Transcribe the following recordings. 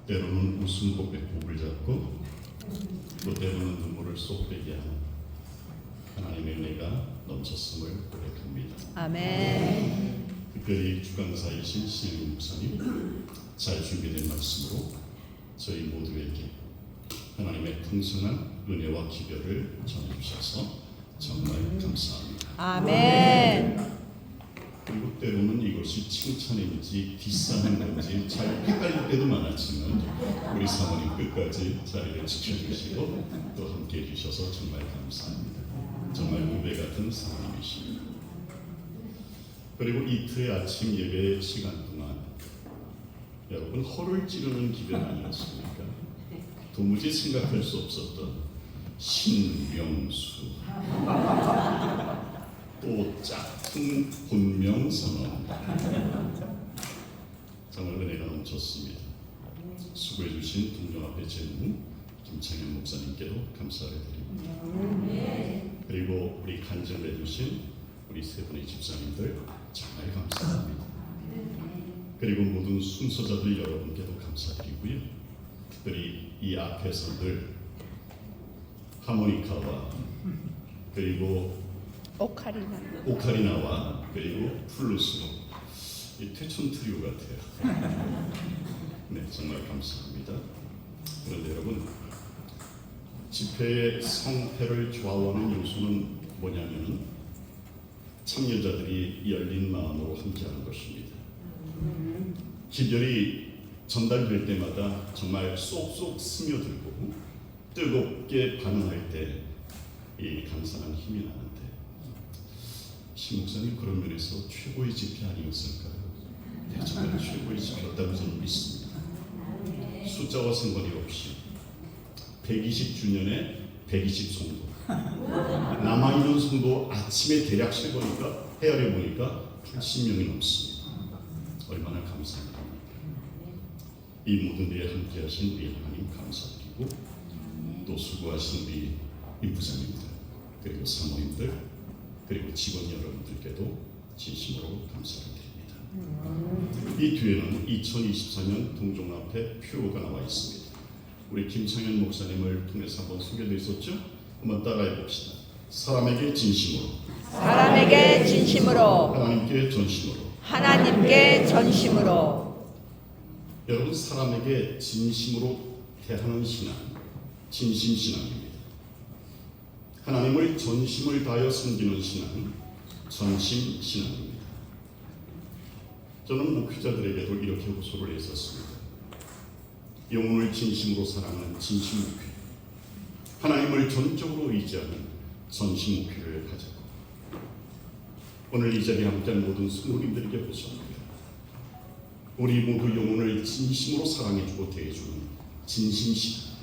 때로는 웃음꽃에 목을 잡고 또 때로는 눈물을 쏙 빼게 하는 하나님의 은혜가 넘쳤음을 고백합니다. 아멘. 특별히 주강사이신 신영희 목사님 잘 준비된 말씀으로 저희 모두에게 하나님의 풍성한 은혜와 기별을 전해주셔서 정말 감사합니다. 아멘. 그리고 때로는 이것이 칭찬인지 뒷사는 건지 잘 헷갈릴 때도 많았지만 우리 사모님 끝까지 자리를 지켜주시고 또 함께 해주셔서 정말 감사합니다. 정말 후배 같은 사모님이십니다. 그리고 이틀의 아침 예배 시간 동안 여러분 허를 찌르는 기별 아니었습니까? 도무지 생각할 수 없었던 신명수 또 짝퉁 본명 선언 정말 은혜가 넘쳤습니다. 수고해 주신 동료 앞에 제무 김창현 목사님께도 감사를 드립니다. 그리고 우리 간증해 주신 우리 세 분의 집사님들 정말 감사합니다. 그리고 모든 순서자들 여러분께도 감사드리고요. 특별히 이 앞에서 늘 하모니카와 그리고 오카리나와 그리고 플루스로 이 퇴천 트리오 같아요. 네, 정말 감사합니다. 그런데 여러분 집회의 성패를 좌우하는 요소는 뭐냐면 참여자들이 열린 마음으로 함께하는 것입니다. 기별이 전달될 때마다 정말 쏙쏙 스며들고 뜨겁게 반응할 때 이 감사한 힘이 나는데 신 목사님 그런 면에서 최고의 집회 아니었을까요? 네, 정말 최고의 집회였다고 저는 믿습니다. 숫자와 상관이 없이 120주년에 120성도 남아있는 성도 아침에 대략 세보니까 헤아려 보니까 80명이 넘습니다. 얼마나 감사합니다. 이 모든 일에 함께하신 우리 하나님 감사드리고 또 수고하신 우리 임부장님들 그리고 사모님들 그리고 직원 여러분들께도 진심으로 감사를 드립니다. 이 뒤에는 2024년 동종합회 표가 나와 있습니다. 우리 김창현 목사님을 통해서 한번 소개되어 있었죠? 한번 따라해 봅시다. 사람에게 진심으로 사람에게 진심으로 하나님께 전심으로 하나님께 전심으로 여러분 사람에게 진심으로 대하는 신앙 진심신앙입니다. 하나님을 전심을 다하여 섬기는 신앙 전심신앙입니다. 저는 목회자들에게도 이렇게 호소를 했었습니다. 영혼을 진심으로 사랑하는 진심 목회 하나님을 전적으로 의지하는 전심 목회를 하자고 오늘 이 자리에 함께한 모든 성도님들에게 호소합니다. 우리 모두 영혼을 진심으로 사랑해주고 대해주는 진심신앙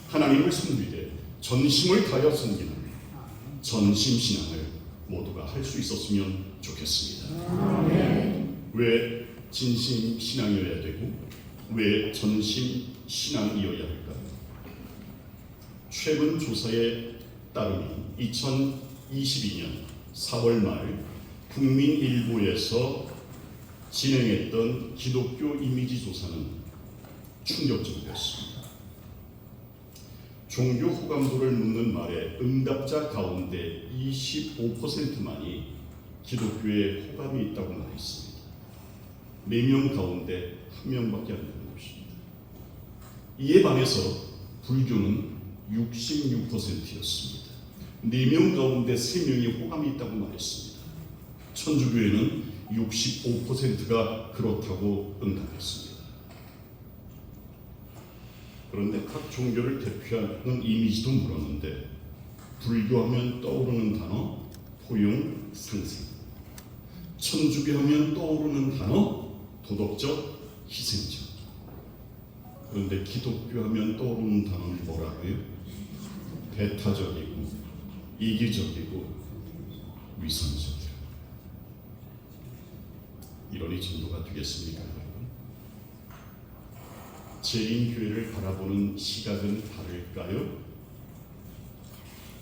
하나님을 섬기되 전심을 다하여 섬기는 전심신앙을 모두가 할 수 있었으면 좋겠습니다. 왜 진심신앙이어야 되고 왜 전심신앙이어야 할까요? 최근 조사에 따르면 2022년 4월 말 국민일보에서 진행했던 기독교 이미지 조사는 충격적이었습니다. 종교 호감도를 묻는 말에 응답자 가운데 25%만이 기독교에 호감이 있다고 말했습니다. 4명 가운데 1명밖에 안 되는 것입니다. 이에 반해서 불교는 66%였습니다. 4명 가운데 3명이 호감이 있다고 말했습니다. 천주교회는 65%가 그렇다고 응답했습니다. 그런데 각 종교를 대표하는 이미지도 물었는데 불교하면 떠오르는 단어 포용 상생, 천주교하면 떠오르는 단어 도덕적 희생적. 그런데 기독교하면 떠오르는 단어는 뭐라고요? 배타적이고 이기적이고 위선적이라. 이러니 전도가 되겠습니까, 여러분? 재림교회를 바라보는 시각은 다를까요?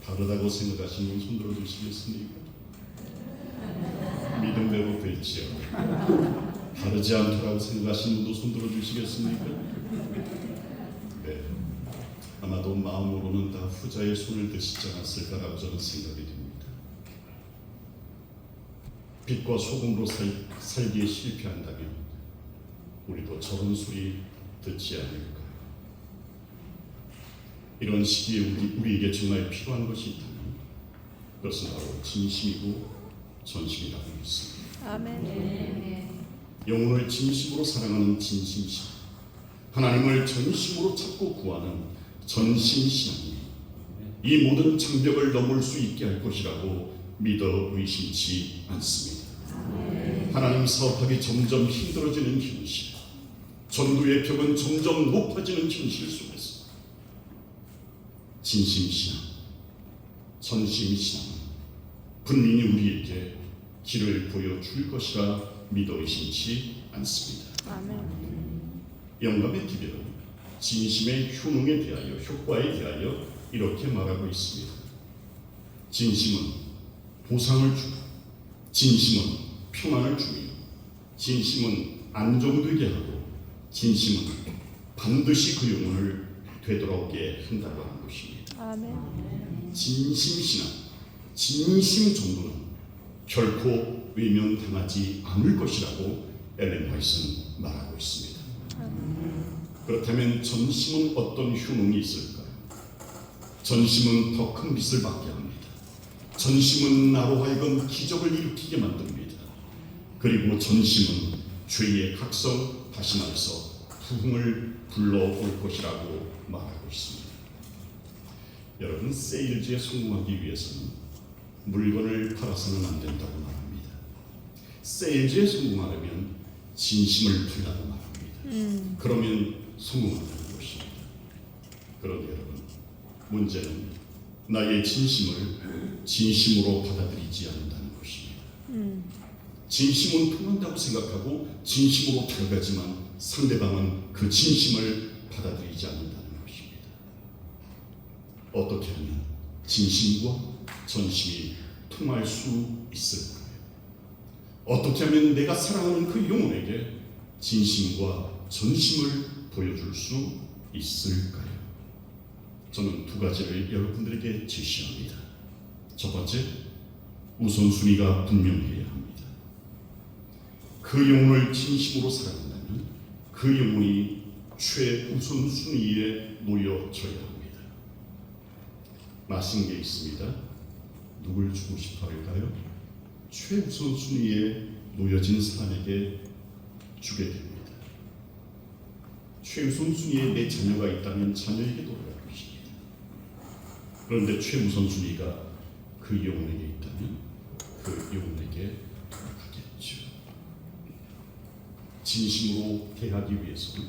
다르다고 생각하시는 분 손 들어주시겠습니까? 믿음대로 되지요. 바르지 않더라고 생각하시는 분도 손 들어주시겠습니까? 네, 아마도 마음으로는 다 후자의 손을 드시지 않았을까라고 저는 생각이 됩니다. 빛과 소금으로 살기에 실패한다면 우리도 저런 소리 듣지 않을까요? 이런 시기에 우리에게 정말 필요한 것이 있다면 그것은 바로 진심이고 전심이라고 믿습니다. 아멘. 영혼을 진심으로 사랑하는 진심신, 하나님을 전심으로 찾고 구하는 전심신앙이 이 모든 장벽을 넘을 수 있게 할 것이라고 믿어 의심치 않습니다. 하나님 사업하기 점점 힘들어지는 현실, 전도의 벽은 점점 높아지는 현실 속에서 진심신앙, 전심신앙은 분명히 우리에게 길을 보여줄 것이라 믿어 의심치 않습니다. 아멘. 영감의 기별은 진심의 효능에 대하여, 효과에 대하여 이렇게 말하고 있습니다. 진심은 보상을 주고, 진심은 평안을 주며, 진심은 안정되게 하고, 진심은 반드시 그 영혼을 되돌아오게 한다고 하는 것입니다. 아멘. 진심신앙, 진심 정도는 결코 외면당하지 않을 것이라고 엘렌 화이트는 말하고 있습니다. 그렇다면 전심은 어떤 효능이 있을까요? 전심은 더 큰 빛을 받게 합니다. 전심은 나로 하여금 기적을 일으키게 만듭니다. 그리고 전심은 죄의 각성 다시 말해서 부흥을 불러올 것이라고 말하고 있습니다. 여러분, 세일즈에 성공하기 위해서는 물건을 팔아서는 안 된다고 말합니다. 세일즈에 성공하려면 진심을 팔라고 말합니다. 그러면 성공한다는 것입니다. 그런데 여러분, 문제는 나의 진심을 진심으로 받아들이지 않는다는 것입니다. 진심은 통한다고 생각하고 진심으로 다가가지만 상대방은 그 진심을 받아들이지 않는다는 것입니다. 어떻게 하면 진심과 전심이 통할 수 있을까요? 어떻게 하면 내가 사랑하는 그 영혼에게 진심과 전심을 보여줄 수 있을까요? 저는 두 가지를 여러분들에게 제시합니다. 첫 번째, 우선순위가 분명해야 합니다. 그 영혼을 진심으로 사랑한다면 그 영혼이 최우선순위에 놓여져야 합니다. 마신 게 있습니다. 누굴 주고 싶어 할까요? 최우선순위에 놓여진 사람에게 주게 됩니다. 최우선순위에 내 자녀가 있다면 자녀에게 돌아갈 것입니다. 그런데 최우선순위가 그 영혼에게 있다면 그 영혼에게 돌아가겠죠. 진심으로 대하기 위해서는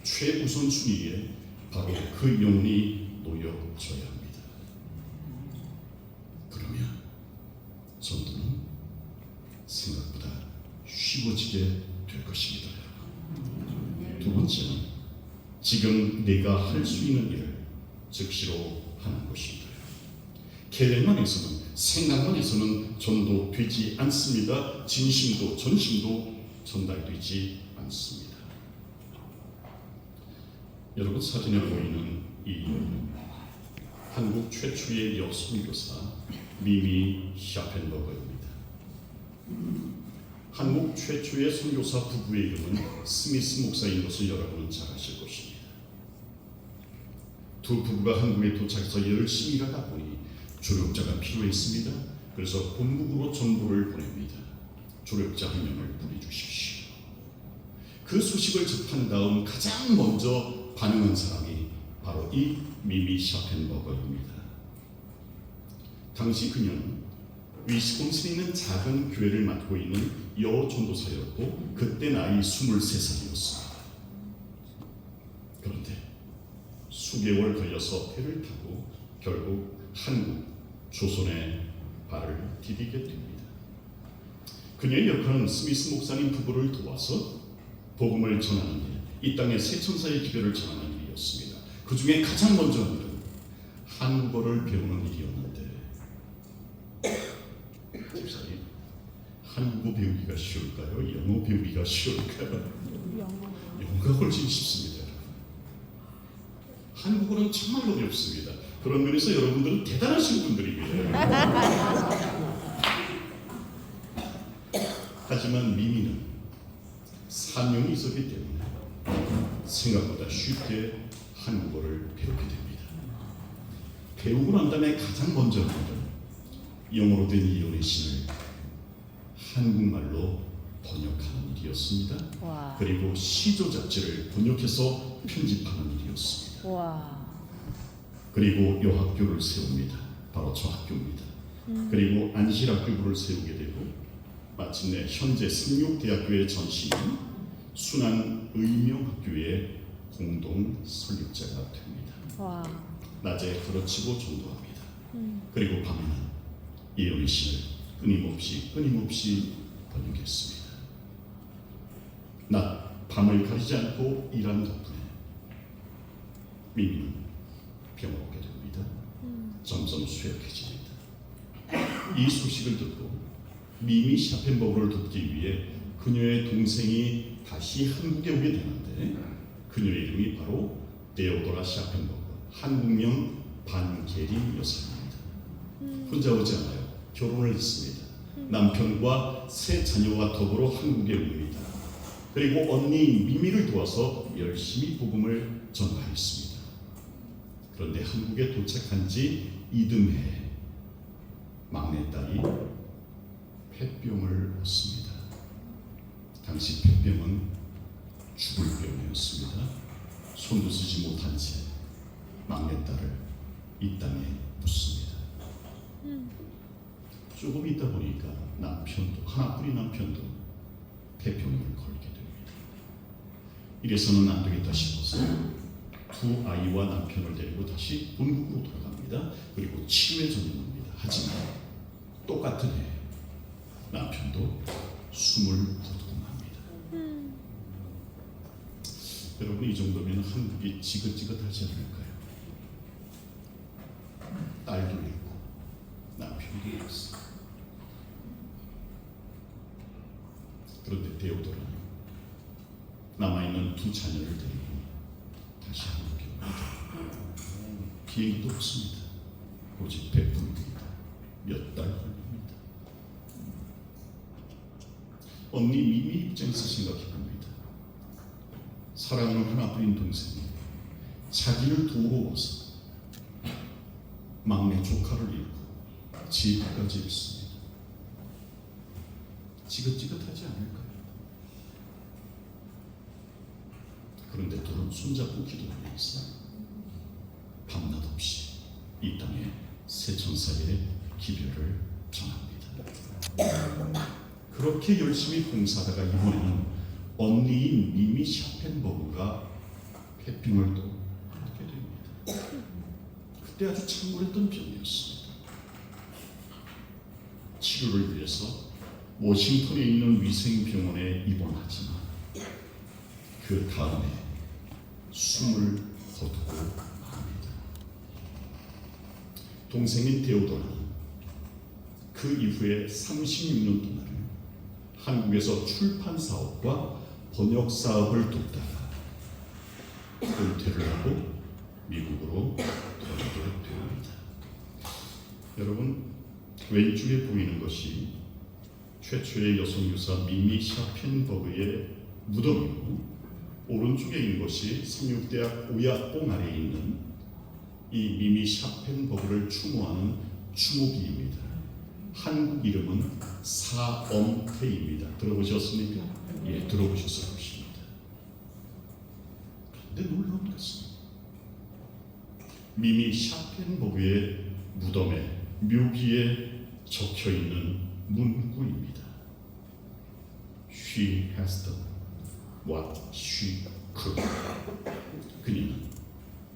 최우선순위에 바로 그 영혼이 놓여져야 합니다. 그러면 전도는 생각보다 쉬워지게 될 것입니다. 두 번째는 지금 내가 할 수 있는 일을 즉시로 하는 것입니다. 계획만 해서는, 생각만 해서는 전도되지 않습니다. 진심도 전심도 전달되지 않습니다. 여러분, 사진에 보이는 이 한국 최초의 여선교사 미미 샤펜버거입니다. 한국 최초의 선교사 부부의 이름은 스미스 목사인 것을 여러분은 잘 아실 것입니다. 두 부부가 한국에 도착해서 열심히 일하다 보니 조력자가 필요했습니다. 그래서 본국으로 전보를 보냅니다. 조력자 한 명을 보내주십시오. 그 소식을 접한 다음 가장 먼저 반응한 사람이 바로 이 미미 샤펜버거입니다. 당시 그녀는 위스콘신에 있는 작은 교회를 맡고 있는 여전도사였고 그때 나이 23살이었습니다. 그런데 수개월 걸려서 배를 타고 결국 한국, 조선에 발을 디디게 됩니다. 그녀의 역할은 스미스 목사님 부부를 도와서 복음을 전하는 일, 이 땅의 새 천사의 기별을 전하는 일이었습니다. 그 중에 가장 먼저 한 일은 한국어를 배우는 일이었는데, 집사님, 한국어 배우기가 쉬울까요? 영어 배우기가 쉬울까요? 영어가 훨씬 쉽습니다. 한국어는 정말 어렵습니다. 그런 면에서 여러분들은 대단하신 분들입니다. 하지만 미미는 사명이 있었기 때문에 생각보다 쉽게 한국어를 배우게 됩니다. 배우고 난 다음에 가장 먼저 하는 건 영어로 된 이혼의 신을 한국말로 번역하는 일이었습니다. 와. 그리고 시조 잡지를 번역해서 편집하는 일이었습니다. 와. 그리고 요 학교를 세웁니다. 바로 저 학교입니다. 그리고 안실학교부를 세우게 되고 마침내 현재 성육대학교의 전신인 순안의명학교의 공동 설립자가 됩니다. 와. 낮에 가르치고 전도합니다. 그리고 밤에는 예언의 신을 끊임없이 번역했습니다. 낮 밤을 가리지 않고 일한 덕분에 미미는 병원하게 됩니다. 점점 쇠약해집니다. 이 소식을 듣고 미미 샤펜버그를 돕기 위해 그녀의 동생이 다시 한국에 오게 되는데 그녀의 이름이 바로 데오도라 샤펜버그, 한국명 반게리 여사입니다. 혼자 오지 않아요. 결혼을 했습니다. 남편과 세 자녀와 더불어 한국에 옵니다. 그리고 언니인 미미를 도와서 열심히 복음을 전파했습니다. 그런데 한국에 도착한 지 이듬해 막내딸이 폐병을 얻습니다. 당시 폐병은 죽을 병이었습니다. 손도 쓰지 못한 채 막내딸을 이 땅에 묻습니다. 조금 있다 보니까 남편도 하나뿐인 남편도 폐병을 걸게 됩니다. 이래서는 안 되겠다 싶어서 두 아이와 남편을 데리고 다시 본국으로 돌아갑니다. 그리고 치료에 전념합니다. 하지만 똑같은 해 남편도 숨을 거두고 맙니다. 여러분 이 정도면 한국이 지긋지긋하지 않을까요? 딸도 잃고 남편도 잃었어. 그런데 데오도라는 남아있는 두 자녀를 데리고 다시 한국에 옵니다. 비행기도 없습니다. 오직 배뿐입니다. 몇 달 걸립니다. 언니 미미 입장에서 생각해봅니다. 사랑하는 하나뿐인 동생이 자기를 도우러 와서 막내 조카를 잃고 집까지 잃습니다. 지긋지긋하지 않을까요? 그런데 둘은 손잡고 기도하면서 밤낮 없이 이 땅에 새 천사의 기별을 전합니다. 그렇게 열심히 봉사하다가 이번에는 언니인 미미 샤펜버그가 폐병을 또 얻게 됩니다. 그때 아주 창궐했던 병이었습니다. 치료를 위해서 워싱턴에 있는 위생병원에 입원하지만 그 다음에 숨을 거두고 맙니다. 동생인 데오도라는 그 이후에 36년 동안을 한국에서 출판 사업과 번역 사업을 돕다가 은퇴를 하고 미국으로 돌아가게 됩니다. 여러분 왼쪽에 보이는 것이 최초의 여성 유사 미미 샤펜버그의 무덤이고 오른쪽에 있는 것이 성육대학 오약봉 아래에 있는 이 미미 샤펜버그를 추모하는 추모비입니다. 한국 이름은 사엄태입니다. 들어보셨습니까? 예, 들어보셨을 것입니다. 그런데 놀라운 것은 미미 샤펜버그의 무덤에 묘기에 적혀 있는 문구입니다. She has done what she could.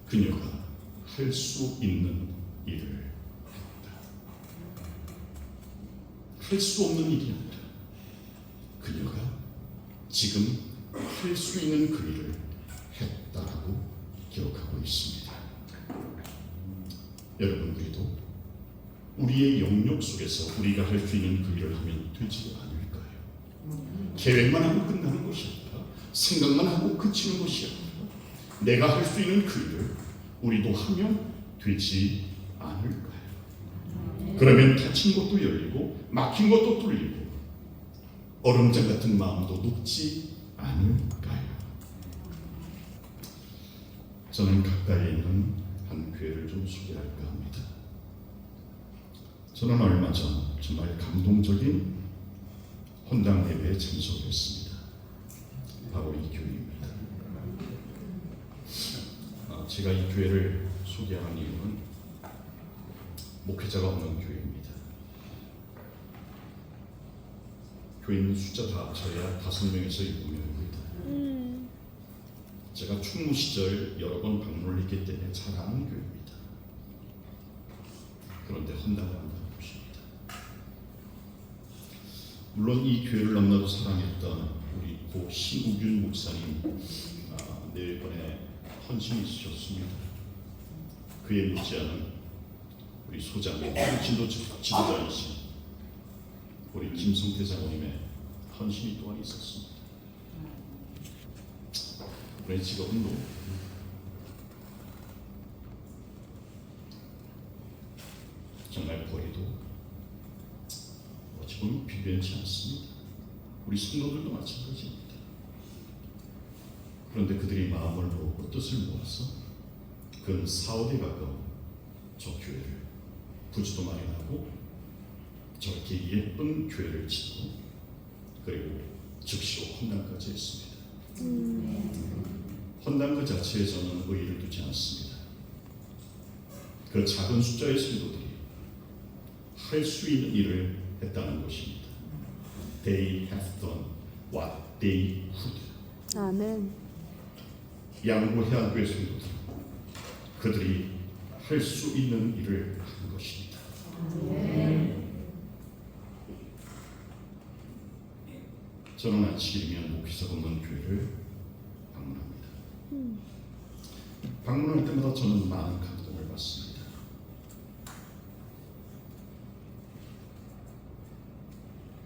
그녀가 할 수 있는 일을 했다. 할 수 없는 일이 아니라 그녀가 지금 할 수 있는 그 일을 했다라고 기록하고 있습니다. 여러분 우리도 우리의 영역 속에서 우리가 할 수 있는 그 일을 하면 되지 않을까요? 계획만 하고 끝나는 것이 아니라 생각만 하고 그치는 것이 아니라 내가 할 수 있는 그 일을 우리도 하면 되지 않을까요? 그러면 닫힌 것도 열리고 막힌 것도 뚫리고 얼음장 같은 마음도 녹지 않을까요? 저는 가까이 있는 한 교회를 좀 소개할까 합니다. 저는 얼마 전 정말 감동적인 헌당 예배에 참석했습니다. 바로 이 교회입니다. 제가 이 교회를 소개하는 이유는 목회자가 없는 교회입니다. 교인 숫자 다 합쳐야 5명에서 7명입니다. 제가 충무 시절 여러 번 방문을 했기 때문에 잘 아는 교회입니다. 그런데 헌당을 한다는 것입니다. 물론 이 교회를 너무나도 사랑했던 우리 고 신우균 목사님 4번의 헌신이 있으셨습니다. 그에 못지않은 우리 소장님, 지도자이신 우리 김성태 장로님의 헌신이 또한 있었습니다. 우리 직업은 정말 거리도 어찌 보면 비변치 않습니다. 우리 성도들도 마찬가지입니다. 그런데 그들이 마음을 모으고 뜻을 모아서 근 4억에 가까운 저 교회를 부지도 마련하고 저렇게 예쁜 교회를 짓고 그리고 즉시로 헌당까지 했습니다. 헌당 그 자체에 저는 의의를 두지 않습니다. 그 작은 숫자의 성도들이 할 수 있는 일을 했다는 것입니다. They have done what they could. 아멘. 양구 해안교회 성도들 그들이 할 수 있는 일을 한 것입니다. 저는 안식일이면 목회자가 없는 교회를 방문합니다. 방문할 때마다 저는 많은 감동을 받습니다.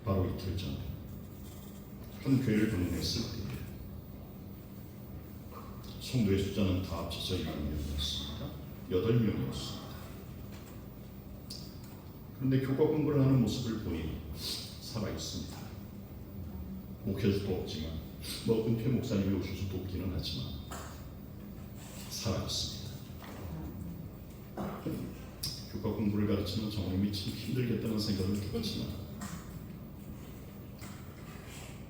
바로 이틀 전에 한 교회를 방문했을 때 성도의 숫자는 다 합쳐서 7명이었습니다. 8명이었습니다. 그런데 교과 공부를 하는 모습을 보니 살아있습니다. 목회자도 없지만 은퇴 목사님이 오셔서 돕기는 하지만 살아있습니다. 교과 공부를 가르치는 장로님이 참 힘들겠다는 생각을 해봤지만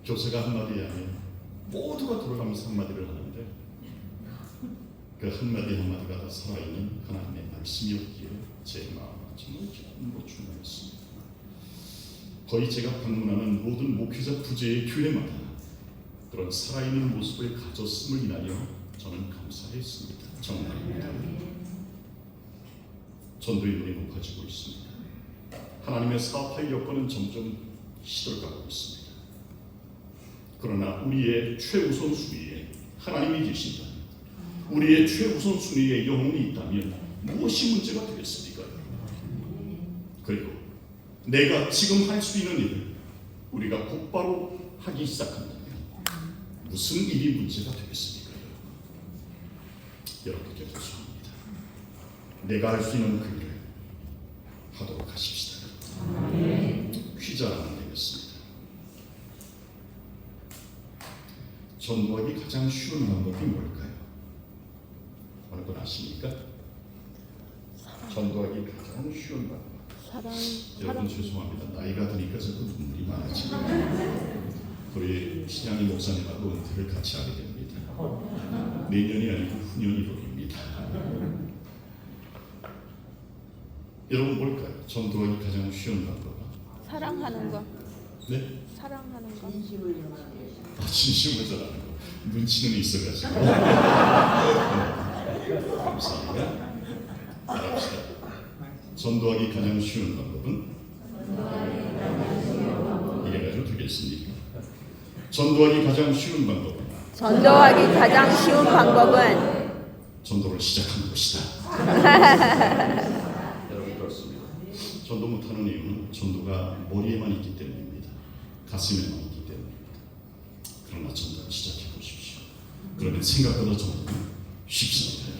교사가 한마디 하면 모두가 돌아가면서 한마디를 하는데 그 한마디 한마디가 다 살아있는 하나님의 말씀이었기에 제 마음은 정말 전부 충만했습니다. 거의 제가 방문하는 모든 목회자 부재의 교회마다 그런 살아있는 모습을 가졌음을 인하여 저는 감사했습니다. 정말입니다. 전도인물이 높아지고 있습니다. 하나님의 사업할 여건은 점점 시들어가고 있습니다. 그러나 우리의 최우선 순위에 하나님이 계신다면 우리의 최우선 순위에 영혼이 있다면 무엇이 문제가 되겠습니까? 그리고 내가 지금 할 수 있는 일을 우리가 곧바로 하기 시작한다면 무슨 일이 문제가 되겠습니까? 여러분께 부탁합니다. 내가 할 수 있는 그 일을 하도록 하십시다. 퀴즈하면 되겠습니다. 전도하기 가장 쉬운 방법이 뭘까요? 어느 분 아십니까? 전도하기 가장 쉬운 방법. 여러분 죄송합니다. 나이가 드니까 자꾸 눈물이 많아지고 우리 신양희 목사님하고 은퇴를 같이 하게 됩니다. 내년이 아니고 후년 1월입니다. 여러분 뭘까요? 전도하기 가장 쉬운 방법은? 사랑하는 거. 네? 사랑하는 거. 진심을 전하는 거. 눈치는 있어가지고. 감사합니다. 알합시다. 전도하기 가장 쉬운 방법은? 이게 가지고 되겠습니까? 전도하기 가장 쉬운 방법은? 전도하기 가장 쉬운 방법은 전도를 시작하는 것이다. 여러분 그렇습니다. 전도 못하는 이유는 전도가 머리에만 있기 때문입니다. 가슴에만 있기 때문입니다. 그러나 전달 시작해 보십시오. 그러면 생각보다 좀 쉽습니다.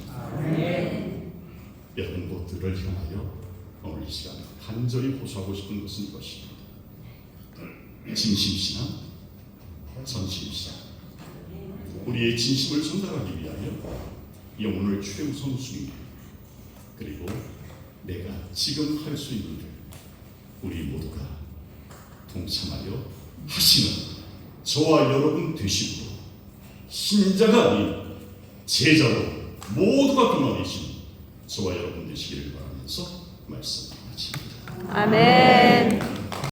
여러분 모두를 향하여 오늘 이 시간 간절히 호소하고 싶은 것은 이것입니다. 진심신앙, 전심신앙. 우리의 진심을 전달하기 위하여 영혼을 최우선순위, 그리고 내가 지금 할 수 있는 일, 우리 모두가 동참하여 하시는 저와 여러분 되시고, 신자가 아닌 제자로 모두가 끊어내신 저와 여러분 되시기를 바라면서 말씀 마칩니다. 아멘.